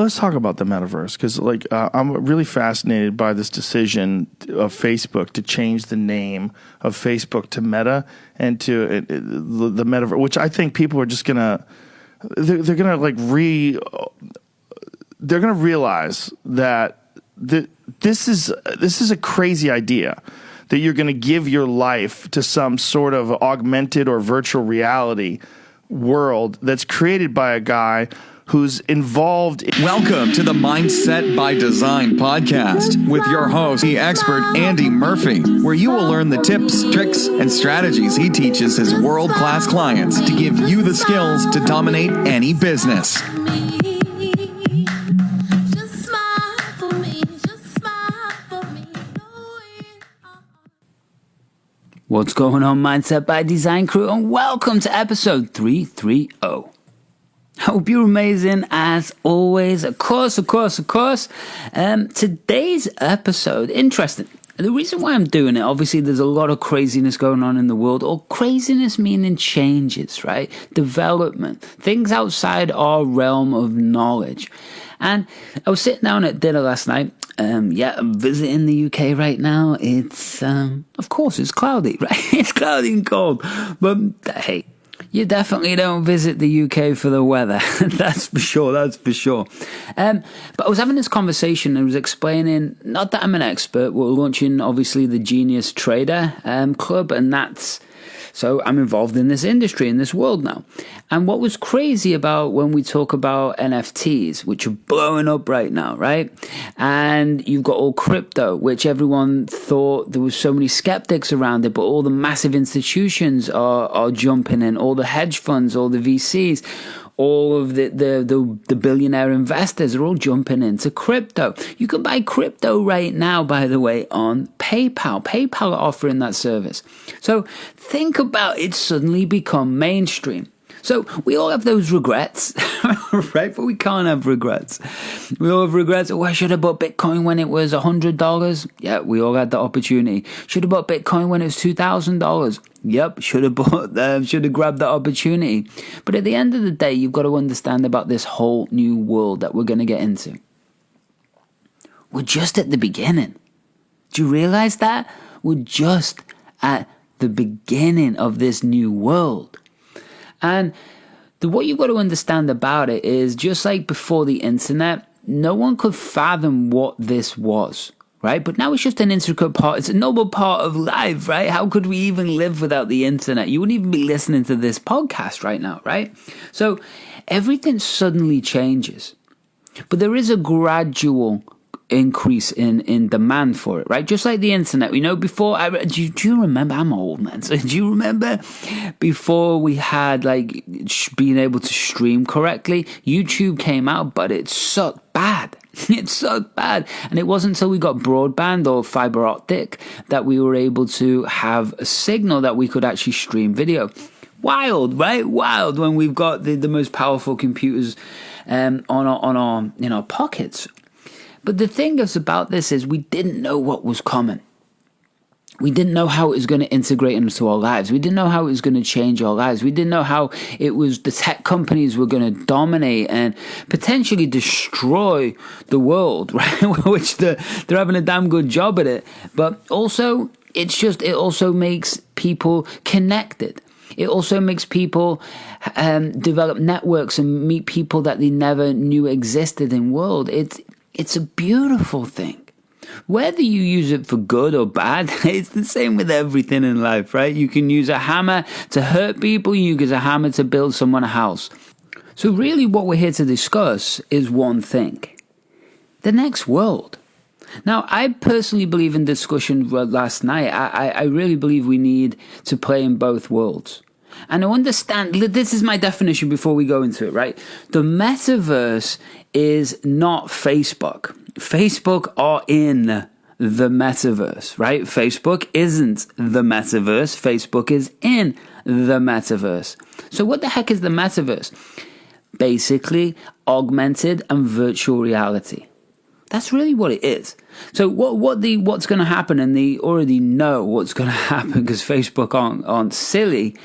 let's talk about the metaverse, because I'm really fascinated by this decision of Facebook to change the name of Facebook to Meta and to the metaverse, which I think people are just gonna they're gonna realize that this is a crazy idea, that you're going to give your life to some sort of augmented or virtual reality world that's created by a guy who's involved. Welcome to the Mindset by Design podcast with your host, the expert Andy Murphy, where you will learn the tips, tricks, and strategies he teaches his world-class clients to give you the skills to dominate any business. What's going on, Mindset by Design crew, and welcome to episode 330. Hope you're amazing as always. Of course. Today's episode, interesting. The reason why I'm doing it, obviously there's a lot of craziness going on in the world, or craziness meaning changes, right? Development, things outside our realm of knowledge. And I was sitting down at dinner last night. I'm visiting the UK right now. It's, of course, it's cloudy, right? It's cloudy and cold. But hey, you definitely don't visit the UK for the weather. That's for sure. But I was having this conversation and I was explaining, not that I'm an expert, we're launching, obviously, the Genius Trader Club, and so I'm involved in this industry, in this world now. And what was crazy about when we talk about NFTs, which are blowing up right now, right? And you've got all crypto, which everyone thought there was so many skeptics around it, but all the massive institutions are jumping in, all the hedge funds, all the VCs, all of the billionaire investors are all jumping into crypto. You can buy crypto right now, by the way, on PayPal. PayPal are offering that service. So think about it suddenly become mainstream. So we all have those regrets, right? But we can't have regrets. We all have regrets. Oh, I should have bought Bitcoin when it was $100. Yeah, we all had the opportunity. Should have bought Bitcoin when it was $2,000. Yep, should have grabbed that opportunity. But at the end of the day, you've got to understand about this whole new world that we're going to get into. We're just at the beginning. Do you realize that? We're just at the beginning of this new world. And what you've got to understand about it is, just like before the internet, no one could fathom what this was, right? But now it's just an intricate part. It's a noble part of life, right? How could we even live without the internet? You wouldn't even be listening to this podcast right now, right? So everything suddenly changes. But there is a gradual increase in demand for it, right? Just like the internet. We know before, do you remember? I'm old, man. So do you remember before we had being able to stream correctly? YouTube came out, but it sucked bad. It sucked bad. And it wasn't until we got broadband or fiber optic that we were able to have a signal that we could actually stream video. Wild, right? Wild when we've got the most powerful computers on our pockets. But the thing about this is we didn't know what was coming. We didn't know how it was going to integrate into our lives. We didn't know how it was going to change our lives. We didn't know how the tech companies were going to dominate and potentially destroy the world, right? Which they're having a damn good job at it. But also, it also makes people connected. It also makes people develop networks and meet people that they never knew existed in the world. It's a beautiful thing. Whether you use it for good or bad, it's the same with everything in life, right? You can use a hammer to hurt people, you use a hammer to build someone a house. So really what we're here to discuss is one thing: the next world. Now, I personally believe in discussion last night. I really believe we need to play in both worlds. And I understand, this is my definition before we go into it, right? The metaverse is not Facebook. Facebook are in the metaverse, right? Facebook isn't the metaverse. Facebook is in the metaverse. So what the heck is the metaverse? Basically, augmented and virtual reality. That's really what it is. So what's going to happen, and they already know what's going to happen because Facebook aren't silly.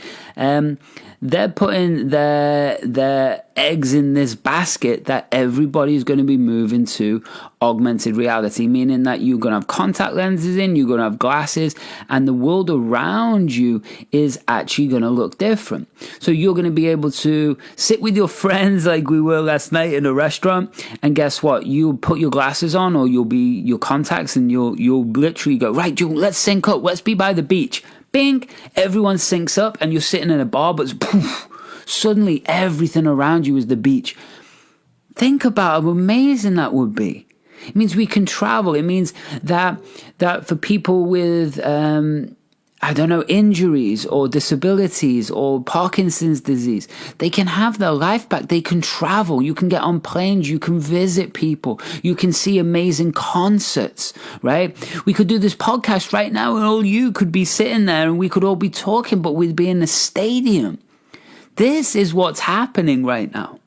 They're putting their eggs in this basket that everybody's going to be moving to augmented reality, meaning that you're going to have contact lenses in, you're going to have glasses, and the world around you is actually going to look different. So you're going to be able to sit with your friends like we were last night in a restaurant, and guess what? You'll put your glasses on, or you'll be your contacts, and you'll literally go, right, Joe, let's sync up. Let's be by the beach. Bing, everyone syncs up, and you're sitting in a bar, but poof, suddenly everything around you is the beach. Think about how amazing that would be. It means we can travel. It means that for people with injuries or disabilities or Parkinson's disease, they can have their life back. They can travel. You can get on planes. You can visit people. You can see amazing concerts, right? We could do this podcast right now and all you could be sitting there and we could all be talking, but we'd be in a stadium. This is what's happening right now.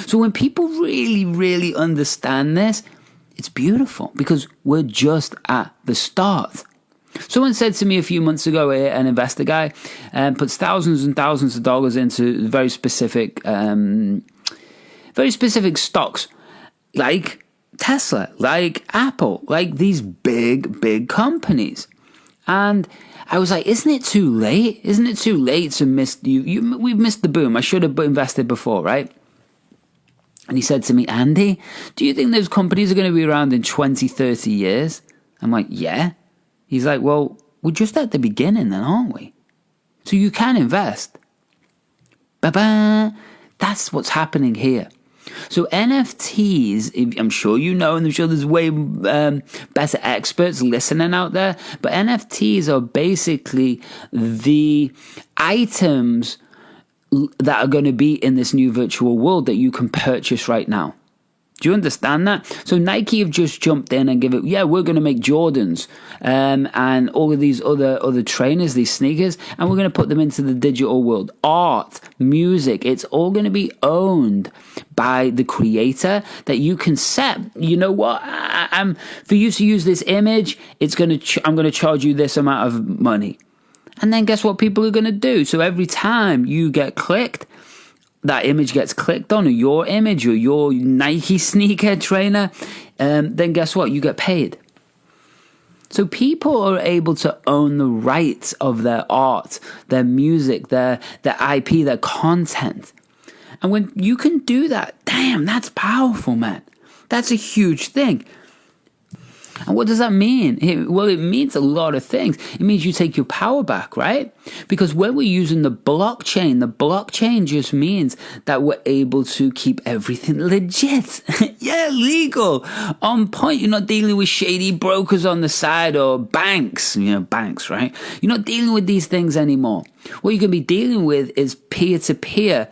So when people really, really understand this, it's beautiful because we're just at the start. Someone said to me a few months ago, an investor guy, puts thousands and thousands of dollars into very specific stocks, like Tesla, like Apple, like these big companies. And I was like, isn't it too late? Isn't it too late to miss you? We've missed the boom. I should have invested before, right? And he said to me, Andy, do you think those companies are going to be around in 20, 30 years? I'm like, yeah. He's like, well, we're just at the beginning then, aren't we? So you can invest. Ba-ba. That's what's happening here. So NFTs, I'm sure you know, and I'm sure there's way better experts listening out there, but NFTs are basically the items that are going to be in this new virtual world that you can purchase right now. Do you understand that? So Nike have just jumped in and we're going to make Jordans and all of these other trainers, these sneakers, and we're going to put them into the digital world. Art, music, it's all going to be owned by the creator that you can set. You know what? For you to use this image, I'm going to charge you this amount of money. And then guess what people are going to do? So every time you get clicked, that image gets clicked on, or your image, or your Nike sneaker trainer, then guess what? You get paid. So people are able to own the rights of their art, their music, their IP, their content. And when you can do that, damn, that's powerful, man. That's a huge thing. And what does that mean? Well, it means a lot of things. It means you take your power back, right? Because when we're using the blockchain just means that we're able to keep everything legit. Yeah, legal, on point. You're not dealing with shady brokers on the side or banks, right? You're not dealing with these things anymore. What you're going to be dealing with is peer-to-peer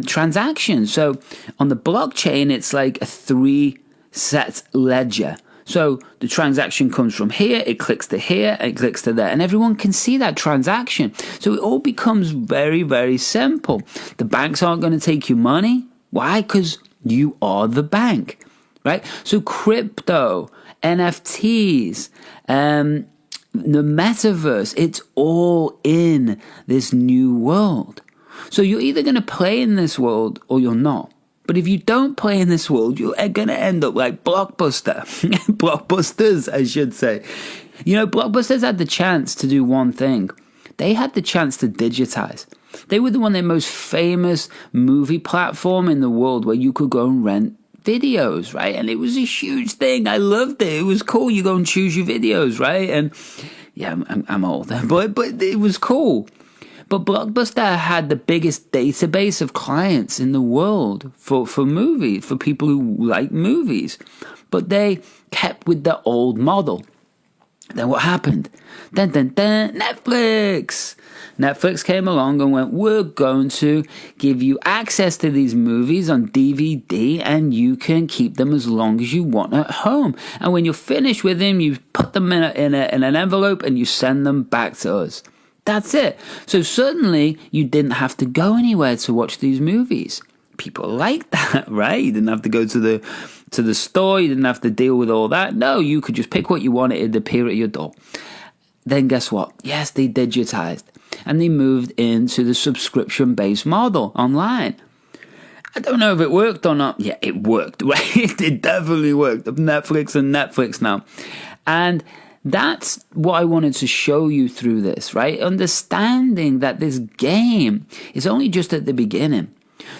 transactions. So on the blockchain, it's like a 3-set ledger. So the transaction comes from here, it clicks to here, it clicks to there, and everyone can see that transaction. So it all becomes very, very simple. The banks aren't going to take your money. Why? Because you are the bank, right? So crypto, NFTs, the Metaverse, it's all in this new world. So you're either going to play in this world or you're not. But if you don't play in this world, you're going to end up like Blockbusters, I should say. Blockbusters had the chance to do one thing. They had the chance to digitize. They were the most famous movie platform in the world where you could go and rent videos, right? And it was a huge thing. I loved it. It was cool. You go and choose your videos, right? And yeah, I'm old, but it was cool. But Blockbuster had the biggest database of clients in the world for movies, for people who like movies. But they kept with the old model. Then what happened? Netflix. Netflix came along and went, we're going to give you access to these movies on DVD and you can keep them as long as you want at home. And when you're finished with them, you put them in an envelope and you send them back to us. That's it. So suddenly you didn't have to go anywhere to watch these movies. people like that, right? You didn't have to go to the store. You didn't have to deal with all that. No, you could just pick what you wanted. It'd appear at your door. Then guess what? Yes, they digitized and they moved into the subscription-based model online. I don't know if it worked or not. Yeah, it worked, right? It definitely worked. Netflix now. And that's what I wanted to show you through this, right? Understanding that this game is only just at the beginning.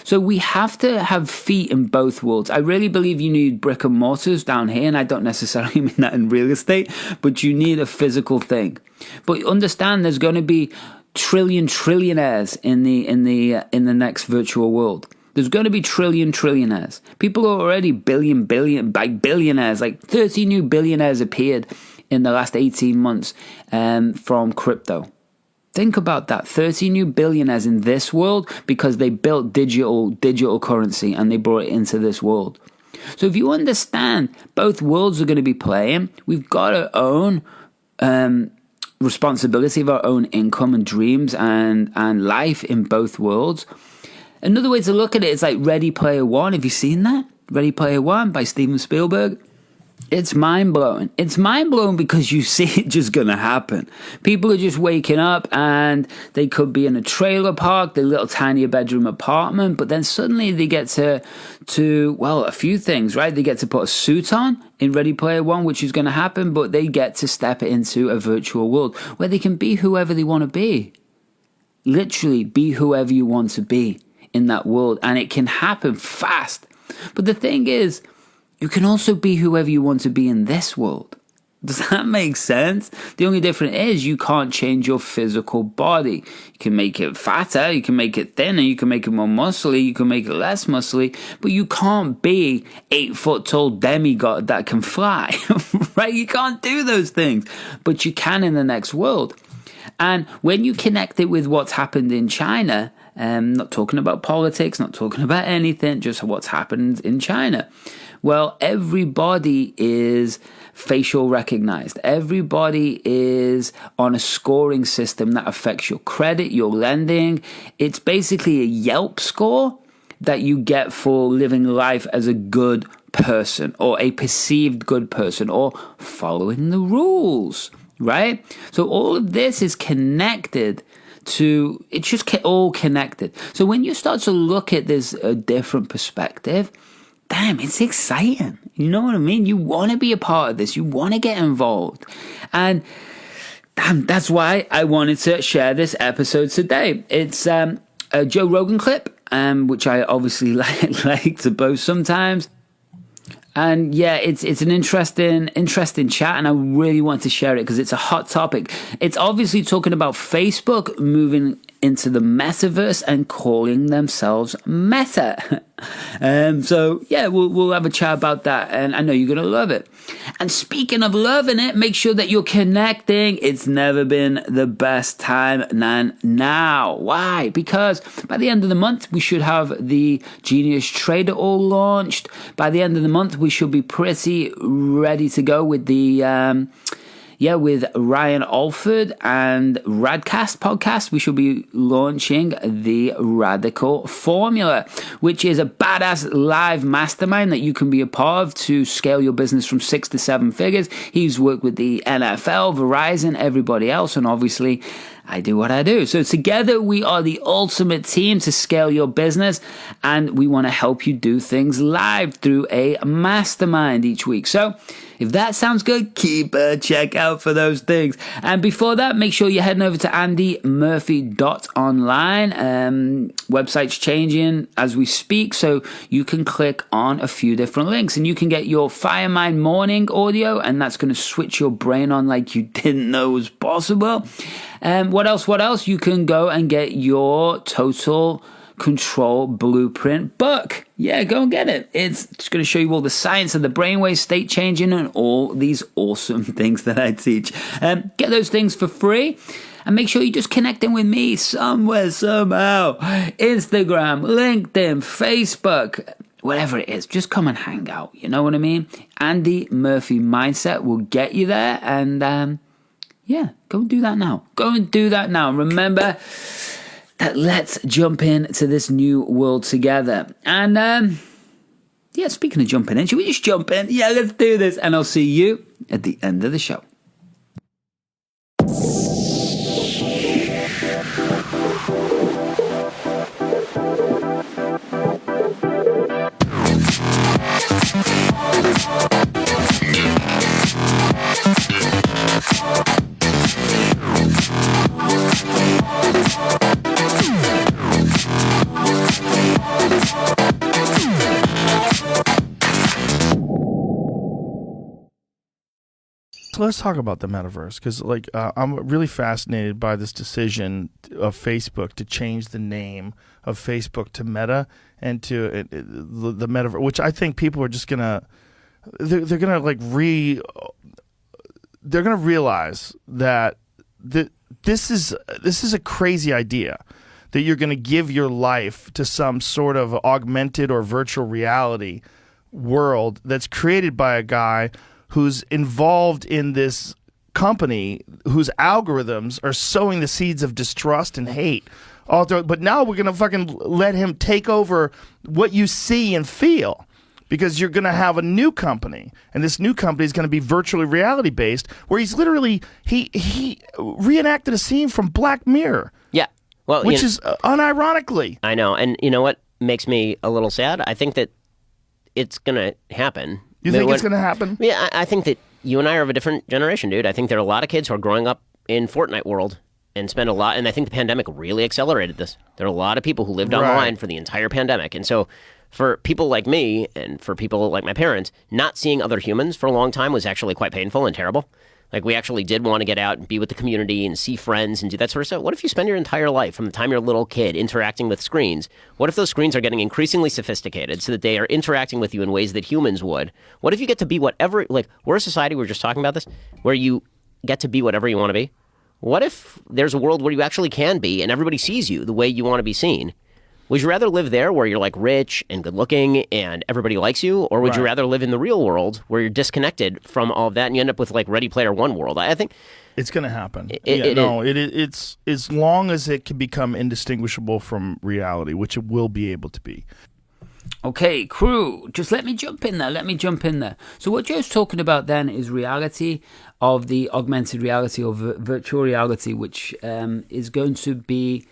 So we have to have feet in both worlds. I really believe you need brick and mortars down here, and I don't necessarily mean that in real estate, but you need a physical thing. But understand there's going to be trillionaires in the next virtual world. There's going to be trillionaires. People are already billionaires. Like 30 new billionaires appeared in the last 18 months from crypto. Think about that. 30 new billionaires in this world because they built digital currency and they brought it into this world. So if you understand both worlds are going to be playing, we've got to own responsibility of our own income and dreams and life in both worlds. Another way to look at it is like Ready Player One. Have you seen that? Ready Player One by Steven Spielberg. It's mind-blowing. It's mind-blowing because you see it just going to happen. People are just waking up and they could be in a trailer park, their little tiny bedroom apartment, but then suddenly they get to a few things, right? They get to put a suit on in Ready Player One, which is going to happen, but they get to step into a virtual world where they can be whoever they want to be. Literally be whoever you want to be in that world, and it can happen fast. But the thing is, you can also be whoever you want to be in this world. Does that make sense? The only difference is you can't change your physical body. You can make it fatter, you can make it thinner, you can make it more muscly, you can make it less muscly, but you can't be 8-foot tall demigod that can fly, right? You can't do those things, but you can in the next world. And when you connect it with what's happened in China, not talking about politics, not talking about anything, just what's happened in China. Well, everybody is facial recognized. Everybody is on a scoring system that affects your credit, your lending. It's basically a Yelp score that you get for living life as a good person or a perceived good person or following the rules, right? So all of this is connected to, it's just all connected. So when you start to look at this a different perspective, damn, it's exciting. You know what I mean? You want to be a part of this. You want to get involved. And damn, that's why I wanted to share this episode today. It's a Joe Rogan clip, which I obviously like to boast sometimes. And yeah, it's an interesting chat, and I really want to share it because it's a hot topic. It's obviously talking about Facebook moving into the metaverse and calling themselves Meta. So yeah, we'll have a chat about that, and I know you're gonna love it. And speaking of loving it, make sure that you're connecting. It's never been the best time than now. Why? Because by the end of the month, we should have the Genius Trader all launched. By the end of the month, we should be pretty ready to go with the with Ryan Alford and Radcast podcast. We should be launching the Radical Formula, which is a badass live mastermind that you can be a part of to scale your business from 6 to 7 figures. He's worked with the NFL, Verizon, everybody else, and obviously I do what I do. So together we are the ultimate team to scale your business, and we want to help you do things live through a mastermind each week. So if that sounds good, keep a check out for those things. And before that, make sure you're heading over to andymurphy.online. Website's changing as we speak, so you can click on a few different links and you can get your Firemind morning audio, and that's going to switch your brain on like you didn't know was possible. What else? You can go and get your Total Control Blueprint book. Yeah, go and get it. It's just going to show you all the science of the brainwave, state changing, and all these awesome things that I teach. Get those things for free. And make sure you just connect in with me somewhere, somehow. Instagram, LinkedIn, Facebook, whatever it is. Just come and hang out. You know what I mean? Andy Murphy Mindset will get you there. And yeah, go and do that now. Go and do that now. Remember, let's jump into this new world together. And yeah, speaking of jumping in, should we just jump in? Yeah, let's do this. And I'll see you at the end of the show. So let's talk about the metaverse, because I'm really fascinated by this decision of Facebook to change the name of Facebook to Meta and to the metaverse, which I think people are just gonna they're gonna realize that this is a crazy idea, that you're going to give your life to some sort of augmented or virtual reality world that's created by a guy who's involved in this company whose algorithms are sowing the seeds of distrust and hate all through. But now we're going to fucking let him take over what you see and feel, because you're going to have a new company, and this new company is going to be virtually reality based, where he's literally he reenacted a scene from Black Mirror. Yeah. Well, which is unironically. I know. And you know what makes me a little sad? I think that it's going to happen. You think it's going to happen? Yeah, I think that you and I are of a different generation, dude. I think there are a lot of kids who are growing up in Fortnite world and spend a lot, and I think the pandemic really accelerated this. There are a lot of people who lived online for the entire pandemic. And so for people like me and for people like my parents, not seeing other humans for a long time was actually quite painful and terrible. Like, we actually did want to get out and be with the community and see friends and do that sort of stuff. What if you spend your entire life, from the time you're a little kid, interacting with screens? What if those screens are getting increasingly sophisticated so that they are interacting with you in ways that humans would? What if you get to be whatever, like, we're a society, we were just talking about this, where you get to be whatever you want to be? What if there's a world where you actually can be and everybody sees you the way you want to be seen? Would you rather live there where you're like rich and good looking and everybody likes you? Or would you rather live in the real world where you're disconnected from all of that and you end up with like Ready Player One world? I think it's going to happen. It's as long as it can become indistinguishable from reality, which it will be able to be. Okay, crew, just let me jump in there. So what Joe's talking about then is reality, of the augmented reality or virtual reality, which is going to be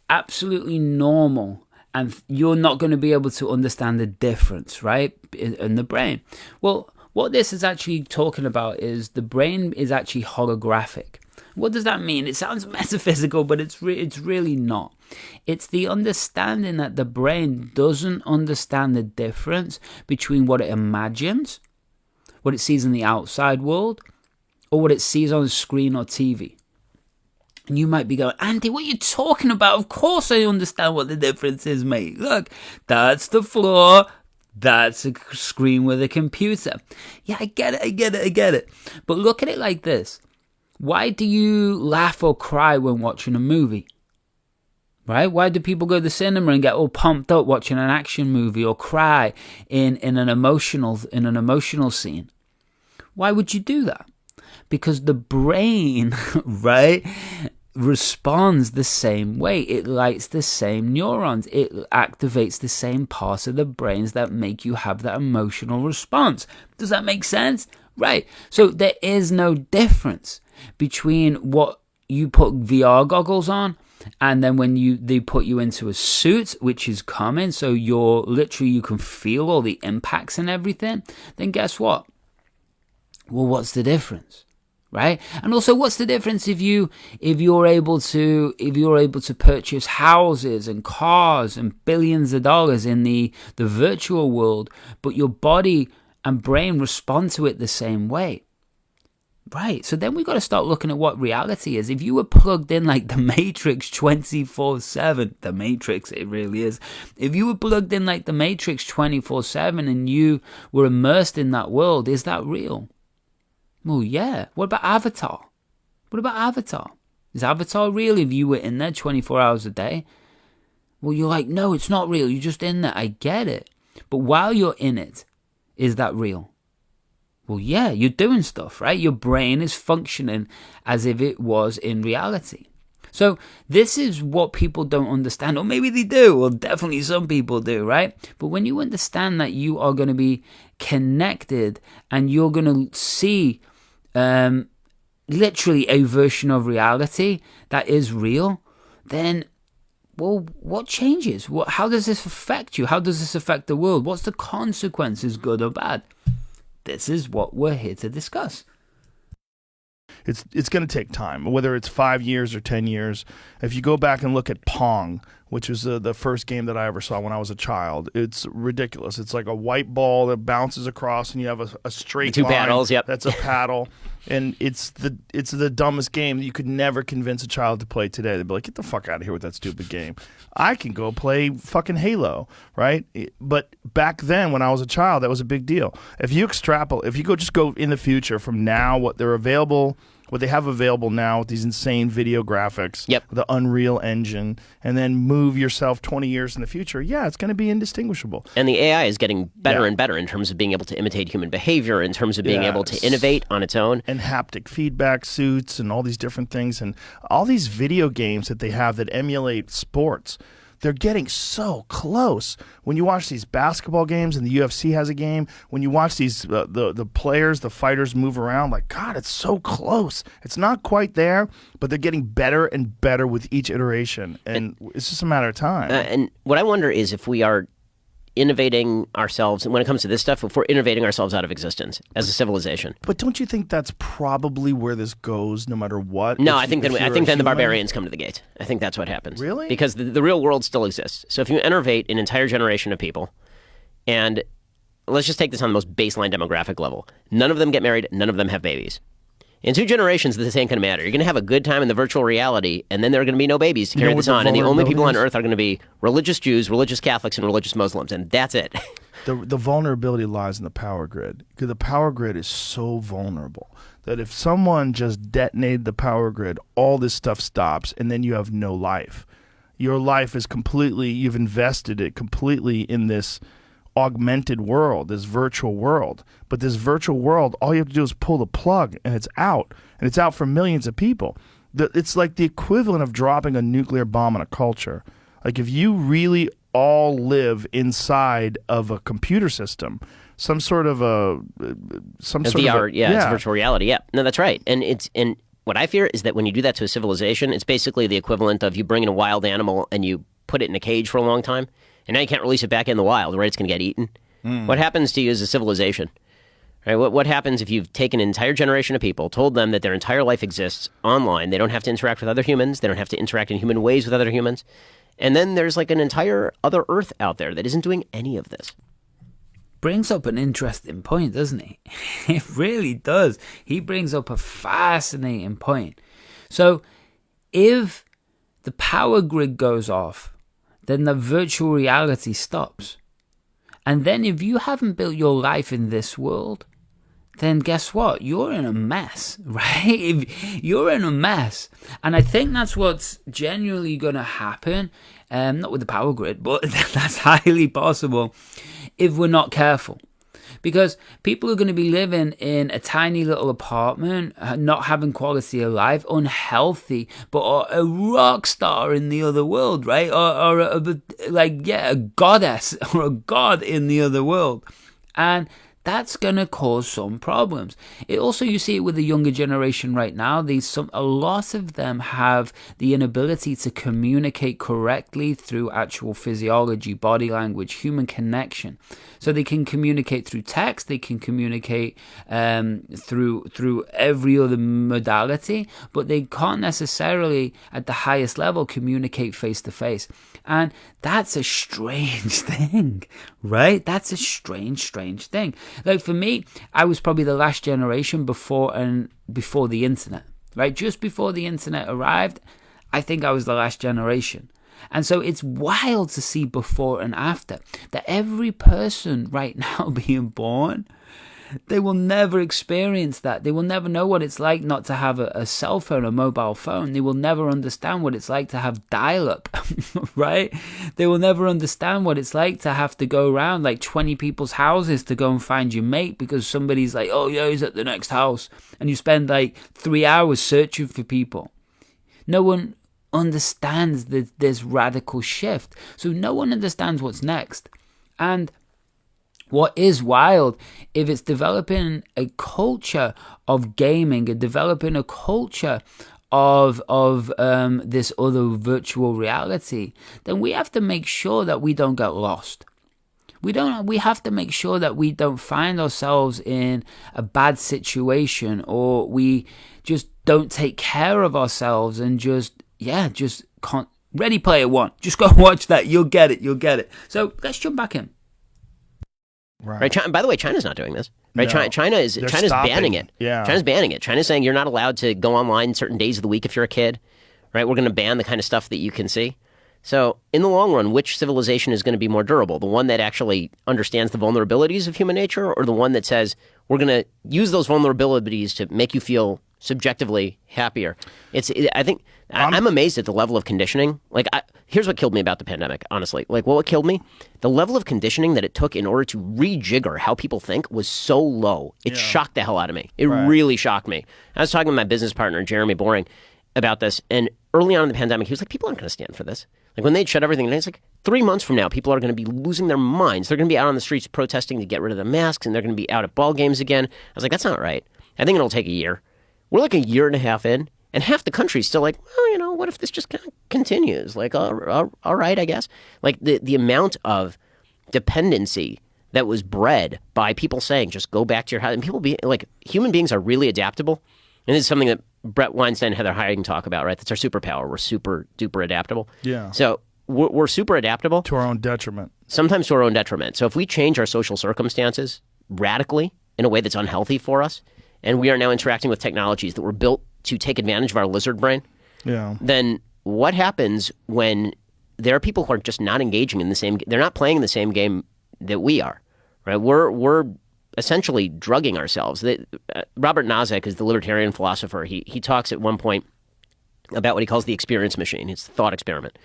absolutely normal, and you're not going to be able to understand the difference, right, in the brain. Well, what this is actually talking about is the brain is actually holographic. What does that mean? It sounds metaphysical, but it's really not. It's the understanding that the brain doesn't understand the difference between what it imagines, what it sees in the outside world, or what it sees on a screen or TV. And you might be going, Andy, what are you talking about? Of course I understand what the difference is, mate. Look, that's the floor. That's a screen with a computer. Yeah, I get it. But look at it like this. Why do you laugh or cry when watching a movie? Right? Why do people go to the cinema and get all pumped up watching an action movie, or cry in an emotional scene? Why would you do that? Because the brain, right, responds the same way. It lights the same neurons. It activates the same parts of the brains that make you have that emotional response. Does that make sense? Right. So there is no difference between what you put VR goggles on and then when they put you into a suit, which is common, so you can feel all the impacts and everything. Then guess what? Well, what's the difference? Right? And also, what's the difference if you're able to purchase houses and cars and billions of dollars in the virtual world, but your body and brain respond to it the same way? Right. So then we've got to start looking at what reality is. If you were plugged in like the Matrix 24/7, the Matrix, it really is. If you were plugged in like the Matrix 24/7 and you were immersed in that world, is that real? Well, yeah. What about Avatar? Is Avatar real if you were in there 24 hours a day? Well, you're like, no, it's not real. You're just in there. I get it. But while you're in it, is that real? Well, yeah, you're doing stuff, right? Your brain is functioning as if it was in reality. So this is what people don't understand, or maybe they do, or definitely some people do, right? But when you understand that you are going to be connected and you're going to see literally a version of reality that is real, then, well, what changes? How does this affect you? How does this affect the world? What's the consequences, good or bad? This is what we're here to discuss. It's going to take time, whether it's 5 years or 10 years. If you go back and look at Pong, which was the first game that I ever saw when I was a child, it's ridiculous. It's like a white ball that bounces across, and you have a straight two line. paddles. Yep, that's a paddle, and it's the dumbest game that you could never convince a child to play today. They'd be like, "Get the fuck out of here with that stupid game." I can go play fucking Halo, right? But back then, when I was a child, that was a big deal. If you just go in the future from now, what they have available now with these insane video graphics, yep, the Unreal Engine, and then move yourself 20 years in the future, it's going to be indistinguishable. And the AI is getting better and better in terms of being able to imitate human behavior, in terms of being able to innovate on its own. And haptic feedback suits and all these different things. And all these video games that they have that emulate sports, they're getting so close. When you watch these basketball games, and the UFC has a game, when you watch these the players, the fighters move around, like, God, it's so close. It's not quite there, but they're getting better and better with each iteration, and it's just a matter of time. And what I wonder is if we are innovating ourselves, and when it comes to this stuff, if we're innovating ourselves out of existence as a civilization. But don't you think that's probably where this goes, no matter what? No, I think then the barbarians come to the gate. I think that's what happens. Really? Because the real world still exists. So if you innovate an entire generation of people, and let's just take this on the most baseline demographic level, none of them get married, none of them have babies. In 2 generations, this ain't going to matter. You're going to have a good time in the virtual reality, and then there are going to be no babies to carry this on. And the only people on Earth are going to be religious Jews, religious Catholics, and religious Muslims, and that's it. The vulnerability lies in the power grid, because the power grid is so vulnerable that if someone just detonated the power grid, all this stuff stops, and then you have no life. Your life is you've invested it completely in this augmented world, this virtual world. But this virtual world, all you have to do is pull the plug, and it's out. And it's out for millions of people. It's like the equivalent of dropping a nuclear bomb on a culture. Like, if you really all live inside of a computer system, some sort of VR, it's virtual reality. Yeah, no, that's right. And what I fear is that when you do that to a civilization, it's basically the equivalent of you bring in a wild animal and you put it in a cage for a long time, and now you can't release it back in the wild, right? It's going to get eaten. What happens to you as a civilization? Right? What happens if you've taken an entire generation of people, told them that their entire life exists online, they don't have to interact with other humans, they don't have to interact in human ways with other humans, and then there's like an entire other Earth out there that isn't doing any of this? Brings up an interesting point, doesn't he? It really does. He brings up a fascinating point. So if the power grid goes off, then the virtual reality stops. And then if you haven't built your life in this world, then guess what? You're in a mess, right? You're in a mess. And I think that's what's genuinely going to happen, not with the power grid, but that's highly possible if we're not careful. Because people are going to be living in a tiny little apartment, not having quality of life, unhealthy, but are a rock star in the other world, right? Or a goddess or a god in the other world. And that's going to cause some problems. It also, you see it with the younger generation right now. A lot of them have the inability to communicate correctly through actual physiology, body language, human connection. So they can communicate through text, they can communicate through every other modality, but they can't necessarily, at the highest level, communicate face to face. And that's a strange thing, right? That's a strange thing. Like, for me, I was probably the last generation before the internet, right? Just before the internet arrived, I think I was the last generation. And so it's wild to see before and after that every person right now being born, they will never experience that. They will never know what it's like not to have a cell phone, a mobile phone. They will never understand what it's like to have dial-up, right? They will never understand what it's like to have to go around like 20 people's houses to go and find your mate because somebody's like, oh yeah, he's at the next house. And you spend like 3 hours searching for people. No one understands this radical shift. So no one understands what's next. And what is wild, if it's developing a culture of gaming and developing a culture of this other virtual reality, then we have to make sure that we don't get lost. We have to make sure that we don't find ourselves in a bad situation, or we just don't take care of ourselves and just can't. Ready Player One. Just go watch that. You'll get it. So let's jump back in. Right. By the way, China's not doing this. Right. No. China's banning it. Yeah. China's banning it. China's saying you're not allowed to go online certain days of the week if you're a kid. Right. We're going to ban the kind of stuff that you can see. So in the long run, which civilization is going to be more durable? The one that actually understands the vulnerabilities of human nature, or the one that says we're going to use those vulnerabilities to make you feel subjectively happier? I'm amazed at the level of conditioning. Here's what killed me about the pandemic, honestly. What killed me? The level of conditioning that it took in order to rejigger how people think was so low. It shocked the hell out of me. It really shocked me. I was talking with my business partner, Jeremy Boring, about this, and early on in the pandemic, he was like, people aren't going to stand for this. When they'd shut everything down, it's like 3 months from now, people are going to be losing their minds. They're going to be out on the streets protesting to get rid of the masks, and they're going to be out at ball games again. I was like, that's not right. I think it'll take a year. We're like a year and a half in, and half the country's still like, well, what if this just kind of continues? All right, I guess. The amount of dependency that was bred by people saying, just go back to your house. And people human beings are really adaptable. And this is something that Brett Weinstein and Heather Heying talk about, right? That's our superpower. We're super duper adaptable. Yeah. So we're super adaptable. To our own detriment. Sometimes to our own detriment. So if we change our social circumstances radically in a way that's unhealthy for us, and we are now interacting with technologies that were built to take advantage of our lizard brain, then what happens when there are people who are just not engaging in the same, they're not playing the same game that we are, right? We're essentially drugging ourselves. Robert Nozick is the libertarian philosopher. He talks at one point about what he calls the experience machine. It's the thought experiment.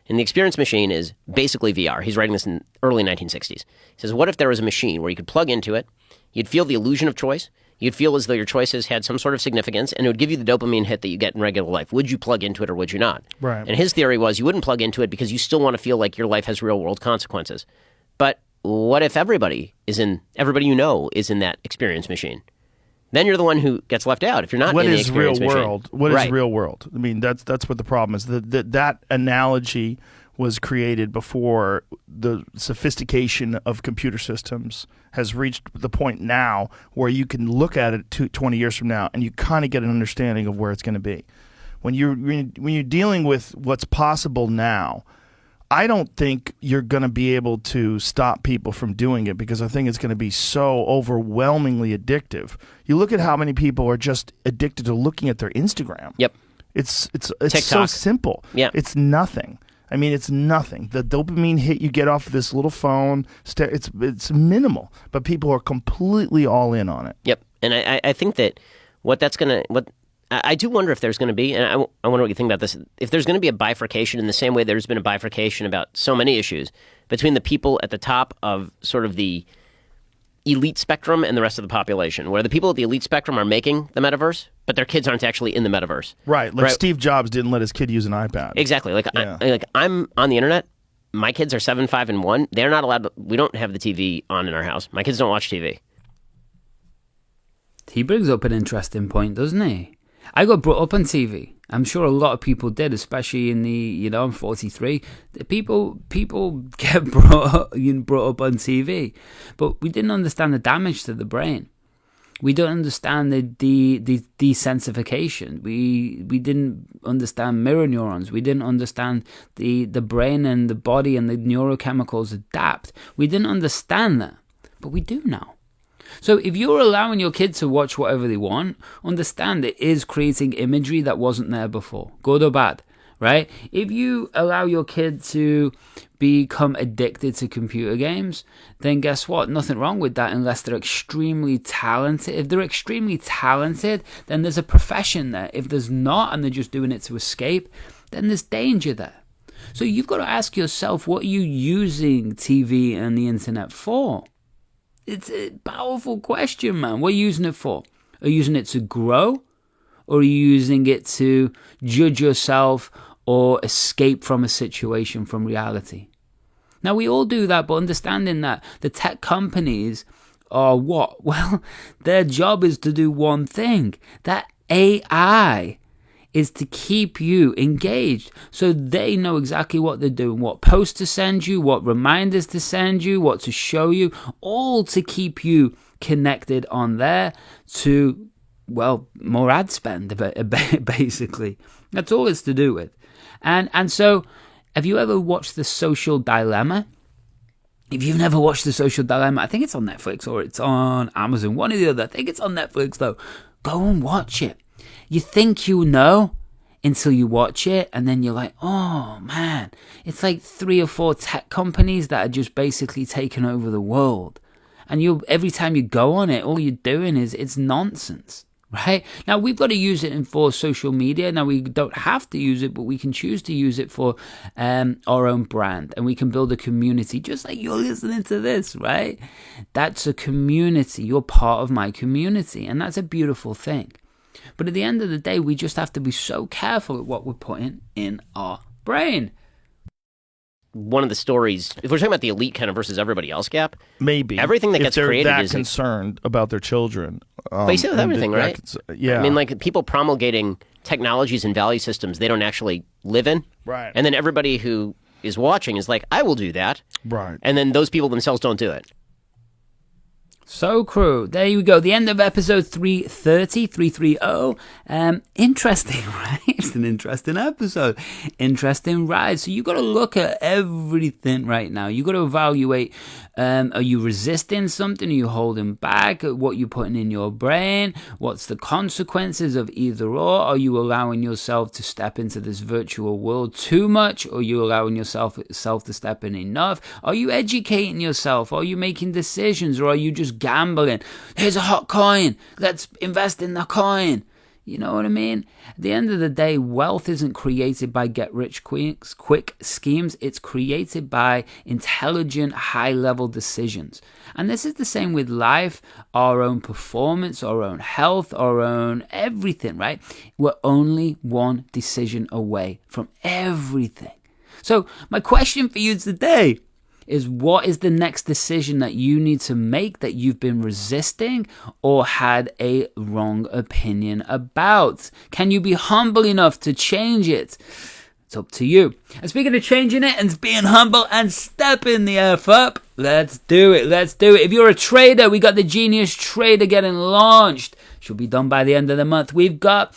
And the experience machine is basically VR. He's writing this in early 1960s. He says, what if there was a machine where you could plug into it, you'd feel the illusion of choice, you'd feel as though your choices had some sort of significance, and it would give you the dopamine hit that you get in regular life. Would you plug into it or would you not? Right. And his theory was you wouldn't plug into it because you still want to feel like your life has real-world consequences. But what if everybody is in that experience machine? Then you're the one who gets left out if you're not in the experience machine. What is real world? I mean, that's what the problem is. That analogy was created before the sophistication of computer systems has reached the point now where you can look at it 20 years from now and you kind of get an understanding of where it's going to be. When you're dealing with what's possible now, I don't think you're going to be able to stop people from doing it because I think it's going to be so overwhelmingly addictive. You look at how many people are just addicted to looking at their Instagram. Yep. It's so simple. Yeah. It's nothing. I mean, it's nothing. The dopamine hit you get off of this little phone, it's minimal, but people are completely all in on it. Yep. And I think that I do wonder if there's going to be, and I wonder what you think about this, if there's going to be a bifurcation in the same way there's been a bifurcation about so many issues between the people at the top of sort of the elite spectrum and the rest of the population, where the people at the elite spectrum are making the metaverse, but their kids aren't actually in the metaverse. Right. Steve Jobs didn't let his kid use an iPad. Exactly. I'm on the internet. My kids are 7, 5, and 1. They're not allowed. We don't have the TV on in our house. My kids don't watch TV. He brings up an interesting point, doesn't he? I got brought up on TV. I'm sure a lot of people did, especially in the, I'm 43. People get brought up on TV, but we didn't understand the damage to the brain. We don't understand the desensification. We didn't understand mirror neurons. We didn't understand the brain and the body and the neurochemicals adapt. We didn't understand that, but we do now. So if you're allowing your kids to watch whatever they want, understand it is creating imagery that wasn't there before, good or bad, right? If you allow your kid to become addicted to computer games, then guess what? Nothing wrong with that unless they're extremely talented. If they're extremely talented, then there's a profession there. If there's not and they're just doing it to escape, then there's danger there. So you've got to ask yourself, what are you using TV and the internet for? It's a powerful question, man. What are you using it for? Are you using it to grow? Or are you using it to judge yourself or escape from a situation, from reality. Now, we all do that, but understanding that the tech companies are what? Well, their job is to do one thing. That AI is to keep you engaged. So they know exactly what they're doing, what posts to send you, what reminders to send you, what to show you, all to keep you connected on there to, well, more ad spend, basically. That's all it's to do with. And so, have you ever watched The Social Dilemma? If you've never watched The Social Dilemma, I think it's on Netflix or it's on Amazon, one or the other. I think it's on Netflix, though. Go and watch it. You think you know until you watch it, and then you're like, oh, man. It's like 3 or 4 tech companies that are just basically taking over the world. And every time you go on it, all you're doing is, it's nonsense. Right? Now, we've got to use it for social media. Now, we don't have to use it, but we can choose to use it for our own brand. And we can build a community, just like you're listening to this, right? That's a community. You're part of my community. And that's a beautiful thing. But at the end of the day, we just have to be so careful at what we're putting in our brain. One of the stories, if we're talking about the elite kind of versus everybody else gap, maybe everything that if gets they're created that is concerned about their children. But you see with everything, right? Yeah. I mean, like people promulgating technologies and value systems they don't actually live in. Right. And then everybody who is watching is like, I will do that. Right. And then those people themselves don't do it. So crew, there you go. The end of episode 330. Interesting, right? It's an interesting episode. Interesting ride. So you got to look at everything right now. You got to evaluate, are you resisting something? Are you holding back? What you're putting in your brain? What's the consequences of either or? Are you allowing yourself to step into this virtual world too much? Or are you allowing yourself to step in enough? Are you educating yourself? Are you making decisions? Or are you just gambling? Here's a hot coin. Let's invest in the coin. You know what I mean? At the end of the day, wealth isn't created by get-rich-quick schemes. It's created by intelligent, high-level decisions. And this is the same with life, our own performance, our own health, our own everything, right? We're only one decision away from everything. So my question for you today is, what is the next decision that you need to make that you've been resisting or had a wrong opinion about? Can you be humble enough to change it? It's up to you. And speaking of changing it and being humble and stepping the F up, let's do it. Let's do it. If you're a trader, we got the Genius Trader getting launched. Should be done by the end of the month. We've got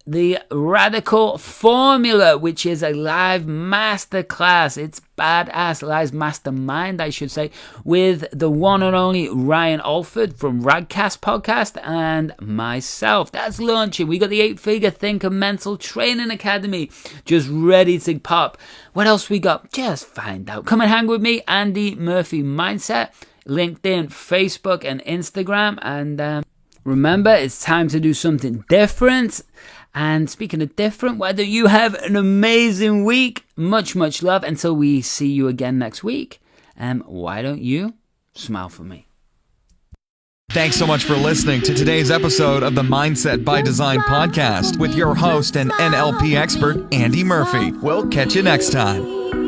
the Radical Formula, which is a live masterclass. It's badass. Live mastermind, I should say, with the one and only Ryan Alford from Radcast Podcast and myself. That's launching. We got the 8-figure Thinker Mental Training Academy just ready to pop. What else we got? Just find out. Come and hang with me, Andy Murphy Mindset, LinkedIn, Facebook, and Instagram. And remember, it's time to do something different. And speaking of different, whether you have an amazing week, much love until we see you again next week. Why don't you smile for me? Thanks so much for listening to today's episode of the Mindset by Design podcast with your host and NLP expert, Andy Murphy. We'll catch you next time.